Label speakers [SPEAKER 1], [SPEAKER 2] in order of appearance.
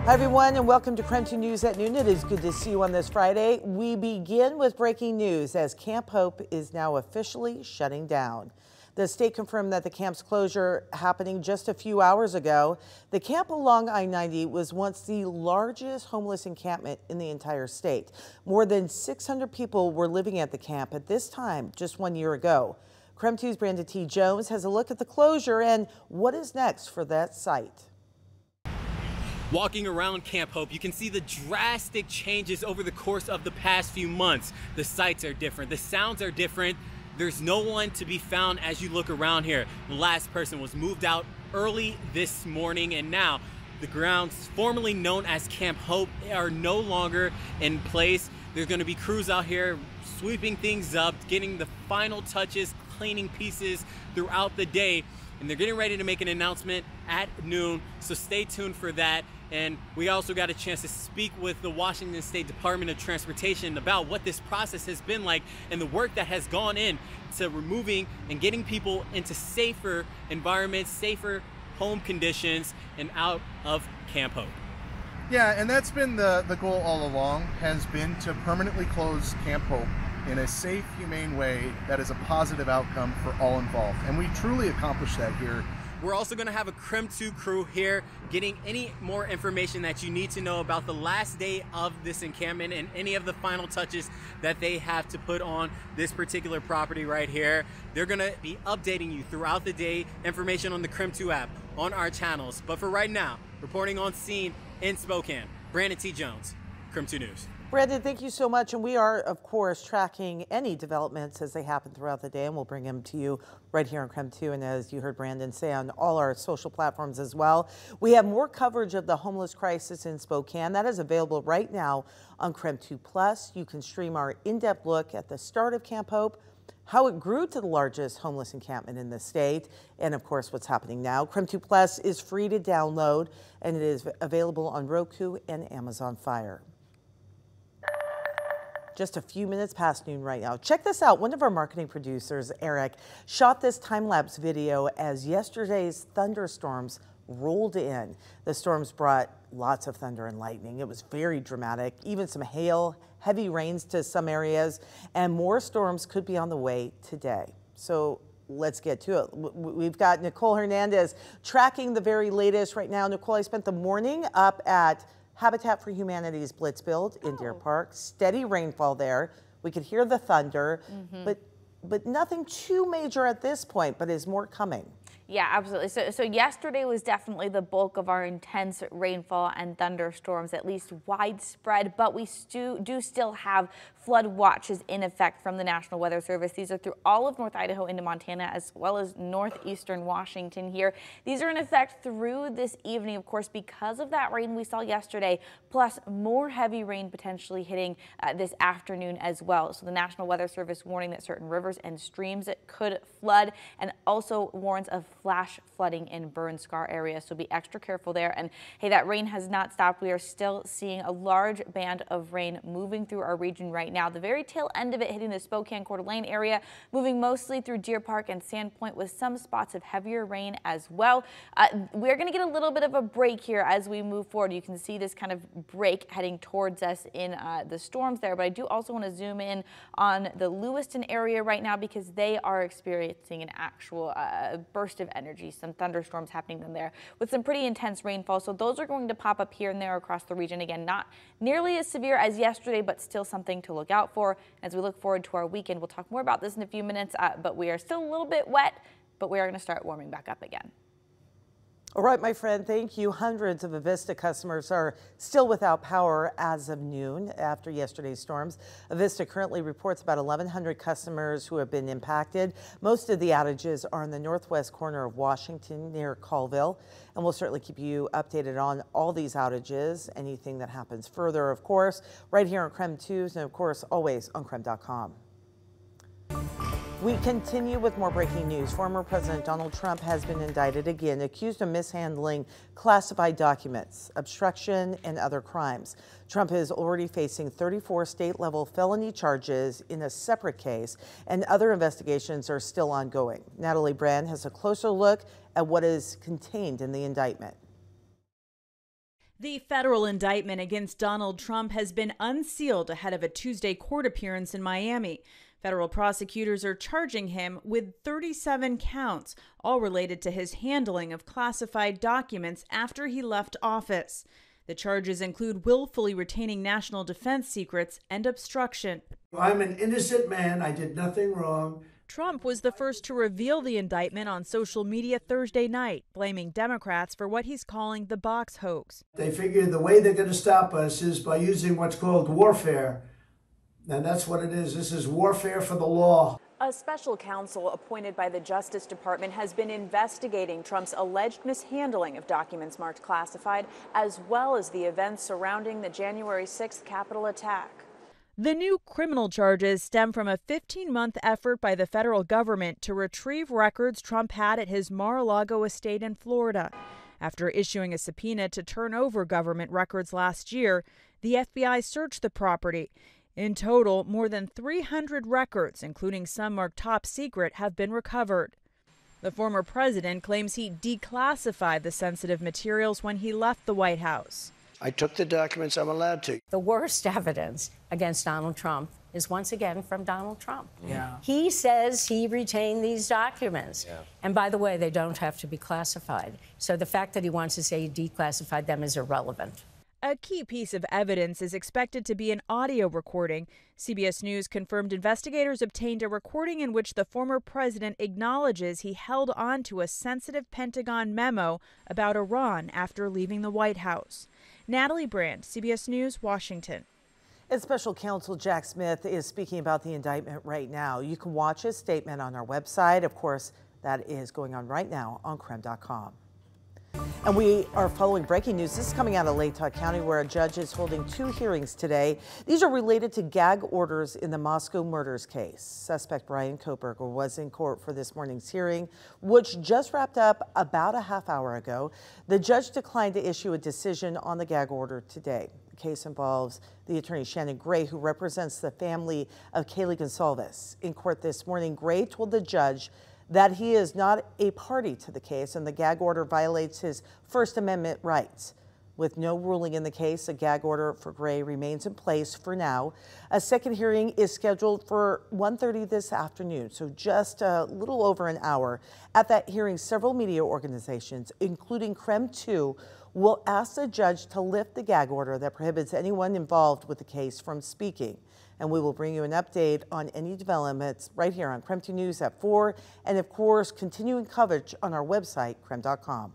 [SPEAKER 1] Hi everyone, and welcome to KREM 2 News at Noon. It is good to see you on this Friday. We begin with breaking news as Camp Hope is now officially shutting down. The state confirmed that the camp's closure happening just a few hours ago. The camp along I-90 was once the largest homeless encampment in the entire state. More than 600 people were living at the camp at this time just 1 year ago. KREM 2's Brandon T. Jones has a look at the closure and what is next for that site.
[SPEAKER 2] Walking around Camp Hope, you can see the drastic changes over the course of the past few months. The sights are different, the sounds are different. There's no one to be found as you look around here. The last person was moved out early this morning, and now the grounds formerly known as Camp Hope are no longer in place. There's going to be crews out here sweeping things up, getting the final touches, cleaning pieces throughout the day, and they're getting ready to make an announcement at noon, so stay tuned for that. And we also got a chance to speak with the Washington State Department of Transportation about what this process has been like and the work that has gone in to removing and getting people into safer environments, safer home conditions, and out of Camp Hope.
[SPEAKER 3] Yeah, and that's been the goal all along, has been to permanently close Camp Hope in a safe, humane way that is a positive outcome for all involved. And we truly accomplished that here.
[SPEAKER 2] We're also going to have a KREM 2 crew here getting any more information that you need to know about the last day of this encampment and any of the final touches that they have to put on this particular property right here. They're going to be updating you throughout the day, information on the KREM 2 app, on our channels. But for right now, reporting on scene in Spokane, Brandon T. Jones, KREM 2 News.
[SPEAKER 1] Brandon, thank you so much. And we are, of course, tracking any developments as they happen throughout the day, and we'll bring them to you right here on KREM 2. And as you heard Brandon say, on all our social platforms as well. We have more coverage of the homeless crisis in Spokane. That is available right now on KREM 2+. You can stream our in-depth look at the start of Camp Hope, how it grew to the largest homeless encampment in the state, and of course what's happening now. KREM 2+ is free to download, and it is available on Roku and Amazon Fire. Just a few minutes past noon right now. Check this out. One of our marketing producers, Eric, shot this time-lapse video as yesterday's thunderstorms rolled in. The storms brought lots of thunder and lightning. It was very dramatic, even some hail, heavy rains to some areas, and more storms could be on the way today. So let's get to it. We've got Nicole Hernandez tracking the very latest right now. Nicole, I spent the morning up at Habitat for Humanity's Blitz Build in Deer Park. Steady rainfall there. We could hear the thunder, but nothing too major at this point, but is more coming.
[SPEAKER 4] Yeah, absolutely. So yesterday was definitely the bulk of our intense rainfall and thunderstorms, at least widespread, but we do still have flood watches in effect from the National Weather Service. These are through all of North Idaho into Montana, as well as northeastern Washington here. These are in effect through this evening, of course, because of that rain we saw yesterday, plus more heavy rain potentially hitting this afternoon as well. So the National Weather Service warning that certain rivers and streams could flood, and also warns of flash flooding in burn scar areas. So be extra careful there. And hey, that rain has not stopped. We are still seeing a large band of rain moving through our region right now. The very tail end of it hitting the Spokane Coeur d'Alene area, moving mostly through Deer Park and Sandpoint with some spots of heavier rain as well. We're going to get a little bit of a break here as we move forward. You can see this kind of break heading towards us in the storms there, but I do also want to zoom in on the Lewiston area right now because they are experiencing an actual burst of energy, some thunderstorms happening there with some pretty intense rainfall. So those are going to pop up here and there across the region. Again, not nearly as severe as yesterday, but still something to look out for. As we look forward to our weekend, we'll talk more about this in a few minutes, but we are still a little bit wet, but we are going to start warming back up again.
[SPEAKER 1] All right, my friend, thank you. Hundreds of Avista customers are still without power as of noon after yesterday's storms. Avista currently reports about 1,100 customers who have been impacted. Most of the outages are in the northwest corner of Washington near Colville, and we'll certainly keep you updated on all these outages, anything that happens further, of course, right here on KREM 2 and, of course, always on KREM.com. We continue with more breaking news. Former President Donald Trump has been indicted again, accused of mishandling classified documents, obstruction, and other crimes. Trump is already facing 34 state-level felony charges in a separate case, and other investigations are still ongoing. Natalie Brand has a closer look at what is contained in the indictment.
[SPEAKER 5] The federal indictment against Donald Trump has been unsealed ahead of a Tuesday court appearance in Miami. Federal prosecutors are charging him with 37 counts, all related to his handling of classified documents after he left office. The charges include willfully retaining national defense secrets and obstruction.
[SPEAKER 6] I'm an innocent man. I did nothing wrong.
[SPEAKER 5] Trump was the first to reveal the indictment on social media Thursday night, blaming Democrats for what he's calling the box hoax.
[SPEAKER 6] They figure the way they're going to stop us is by using what's called warfare. And that's what it is. This is warfare for the law.
[SPEAKER 7] A special counsel appointed by the Justice Department has been investigating Trump's alleged mishandling of documents marked classified, as well as the events surrounding the January 6th Capitol attack.
[SPEAKER 5] The new criminal charges stem from a 15-month effort by the federal government to retrieve records Trump had at his Mar-a-Lago estate in Florida. After issuing a subpoena to turn over government records last year, the FBI searched the property. In total, more than 300 records, including some marked top secret, have been recovered. The former president claims he declassified the sensitive materials when he left the White House.
[SPEAKER 6] I took the documents I'm allowed to.
[SPEAKER 8] The worst evidence against Donald Trump is once again from Donald Trump.
[SPEAKER 6] Yeah.
[SPEAKER 8] He says he retained these documents. Yeah. And by the way, they don't have to be classified. So the fact that he wants to say he declassified them is irrelevant.
[SPEAKER 5] A key piece of evidence is expected to be an audio recording. CBS News confirmed investigators obtained a recording in which the former president acknowledges he held on to a sensitive Pentagon memo about Iran after leaving the White House. Natalie Brand, CBS News, Washington.
[SPEAKER 1] And Special Counsel Jack Smith is speaking about the indictment right now. You can watch his statement on our website. Of course, that is going on right now on KREM.com. And we are following breaking news. This is coming out of Latah County, where a judge is holding 2 hearings today. These are related to gag orders in the Moscow murders case. Suspect Brian Koperger was in court for this morning's hearing, which just wrapped up about a half hour ago. The judge declined to issue a decision on the gag order today. The case involves the attorney Shannon Gray, who represents the family of Kaylee Gonsalves. In court this morning, Gray told the judge that he is not a party to the case and the gag order violates his First Amendment rights. With no ruling in the case, a gag order for Gray remains in place for now. A second hearing is scheduled for 1:30 this afternoon, so just a little over an hour. At that hearing, several media organizations, including KREM 2, will ask the judge to lift the gag order that prohibits anyone involved with the case from speaking. And we will bring you an update on any developments right here on KREM 2 News at 4, and of course, continuing coverage on our website, KREM.com.